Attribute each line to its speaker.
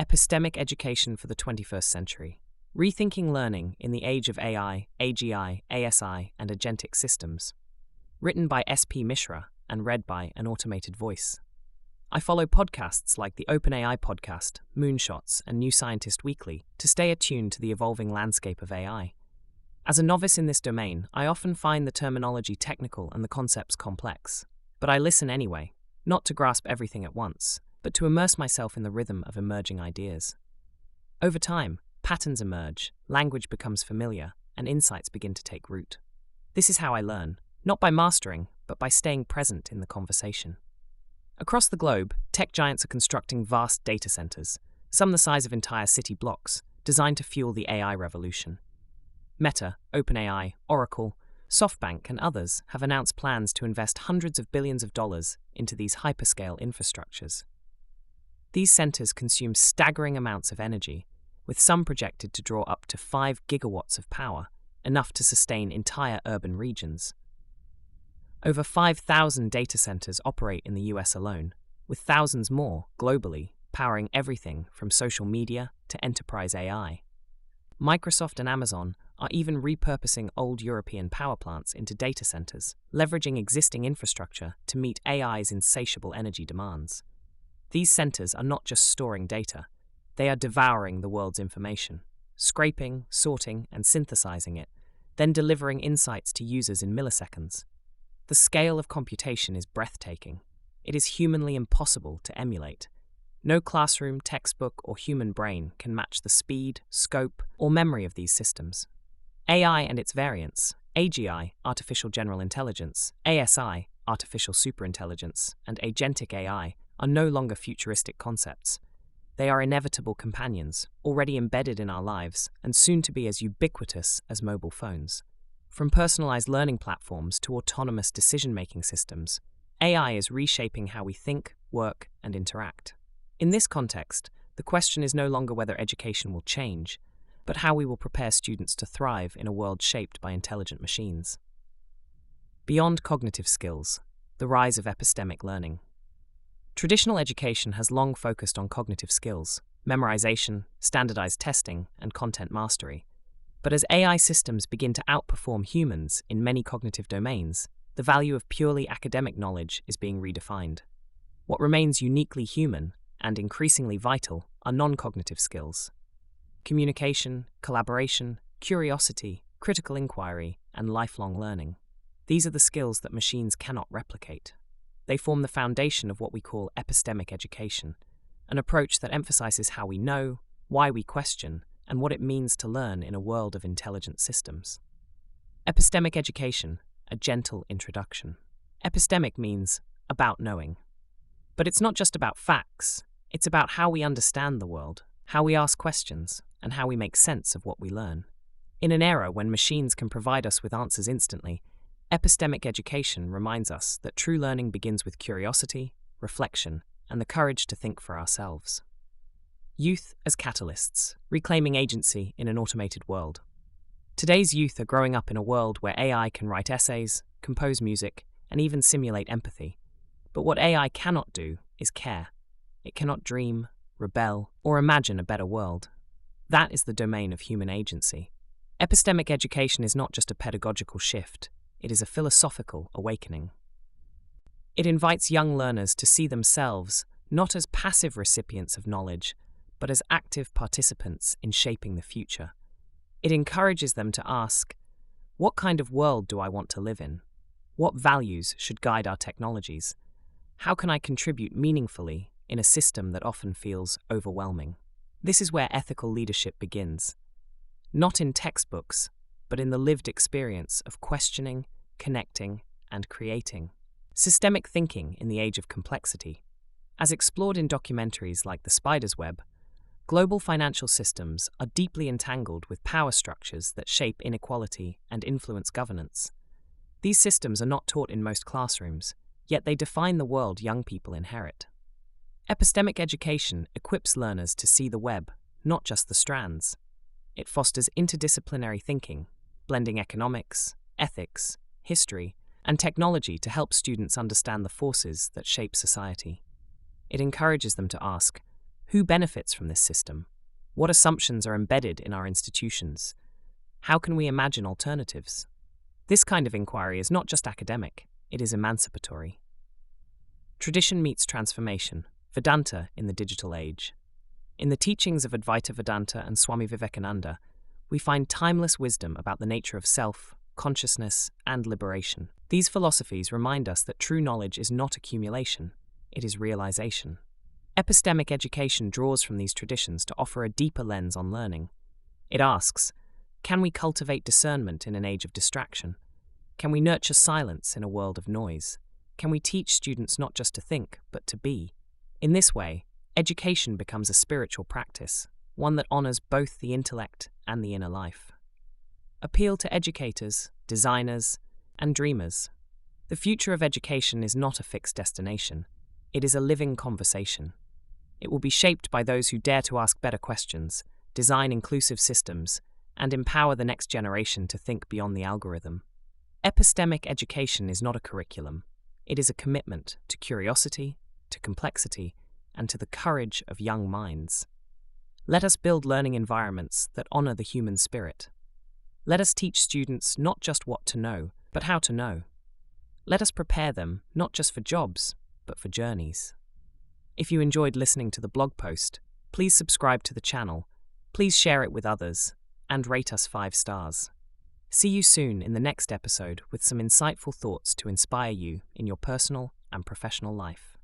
Speaker 1: Epistemic Education for the 21st Century. Rethinking Learning in the Age of AI, AGI, ASI, and Agentic Systems. Written by S.P. Mishra and read by an automated voice. I follow podcasts like the OpenAI podcast, Moonshots, and New Scientist Weekly to stay attuned to the evolving landscape of AI. As a novice in this domain, I often find the terminology technical and the concepts complex. But I listen anyway, not to grasp everything at once, but to immerse myself in the rhythm of emerging ideas. Over time, patterns emerge, language becomes familiar, and insights begin to take root. This is how I learn, not by mastering, but by staying present in the conversation. Across the globe, tech giants are constructing vast data centers, some the size of entire city blocks, designed to fuel the AI revolution. Meta, OpenAI, Oracle, SoftBank, and others have announced plans to invest hundreds of billions of dollars into these hyperscale infrastructures. These centers consume staggering amounts of energy, with some projected to draw up to 5 gigawatts of power, enough to sustain entire urban regions. Over 5,000 data centers operate in the US alone, with thousands more globally powering everything from social media to enterprise AI. Microsoft and Amazon are even repurposing old European power plants into data centers, leveraging existing infrastructure to meet AI's insatiable energy demands. These centers are not just storing data, they are devouring the world's information, scraping, sorting, and synthesizing it, then delivering insights to users in milliseconds. The scale of computation is breathtaking. It is humanly impossible to emulate. No classroom, textbook, or human brain can match the speed, scope, or memory of these systems. AI and its variants, AGI, artificial general intelligence, ASI, artificial superintelligence, and agentic AI, are no longer futuristic concepts. They are inevitable companions, already embedded in our lives, and soon to be as ubiquitous as mobile phones. From personalized learning platforms to autonomous decision-making systems, AI is reshaping how we think, work, and interact. In this context, the question is no longer whether education will change, but how we will prepare students to thrive in a world shaped by intelligent machines. Beyond cognitive skills, the rise of epistemic learning. Traditional education has long focused on cognitive skills, memorization, standardized testing, and content mastery. But as AI systems begin to outperform humans in many cognitive domains, the value of purely academic knowledge is being redefined. What remains uniquely human and increasingly vital are non-cognitive skills. Communication, collaboration, curiosity, critical inquiry, and lifelong learning. These are the skills that machines cannot replicate. They form the foundation of what we call epistemic education, an approach that emphasizes how we know, why we question, and what it means to learn in a world of intelligent systems. Epistemic education, a gentle introduction. Epistemic means about knowing. But it's not just about facts, it's about how we understand the world, how we ask questions, and how we make sense of what we learn. In an era when machines can provide us with answers instantly, epistemic education reminds us that true learning begins with curiosity, reflection, and the courage to think for ourselves. Youth as catalysts, reclaiming agency in an automated world. Today's youth are growing up in a world where AI can write essays, compose music, and even simulate empathy. But what AI cannot do is care. It cannot dream, rebel, or imagine a better world. That is the domain of human agency. Epistemic education is not just a pedagogical shift, it is a philosophical awakening. It invites young learners to see themselves not as passive recipients of knowledge, but as active participants in shaping the future. It encourages them to ask, what kind of world do I want to live in? What values should guide our technologies? How can I contribute meaningfully in a system that often feels overwhelming? This is where ethical leadership begins. Not in textbooks, but in the lived experience of questioning, connecting, and creating. Systemic thinking in the age of complexity. As explored in documentaries like The Spider's Web, global financial systems are deeply entangled with power structures that shape inequality and influence governance. These systems are not taught in most classrooms, yet they define the world young people inherit. Epistemic education equips learners to see the web, not just the strands. It fosters interdisciplinary thinking, blending economics, ethics, history, and technology to help students understand the forces that shape society. It encourages them to ask, Who benefits from this system? What assumptions are embedded in our institutions? How can we imagine alternatives? This kind of inquiry is not just academic, it is emancipatory. Tradition meets transformation, Vedanta in the digital age. In the teachings of Advaita Vedanta and Swami Vivekananda, we find timeless wisdom about the nature of self, consciousness, and liberation. These philosophies remind us that true knowledge is not accumulation, it is realization. Epistemic education draws from these traditions to offer a deeper lens on learning. It asks, can we cultivate discernment in an age of distraction? Can we nurture silence in a world of noise? Can we teach students not just to think, but to be? In this way, education becomes a spiritual practice, one that honors both the intellect and the inner life. Appeal to educators, designers, and dreamers. The future of education is not a fixed destination. It is a living conversation. It will be shaped by those who dare to ask better questions, design inclusive systems, and empower the next generation to think beyond the algorithm. Epistemic education is not a curriculum. It is a commitment to curiosity, to complexity, and to the courage of young minds. Let us build learning environments that honor the human spirit. Let us teach students not just what to know, but how to know. Let us prepare them not just for jobs, but for journeys. If you enjoyed listening to the blog post, please subscribe to the channel, please share it with others, and rate us 5 stars. See you soon in the next episode with some insightful thoughts to inspire you in your personal and professional life.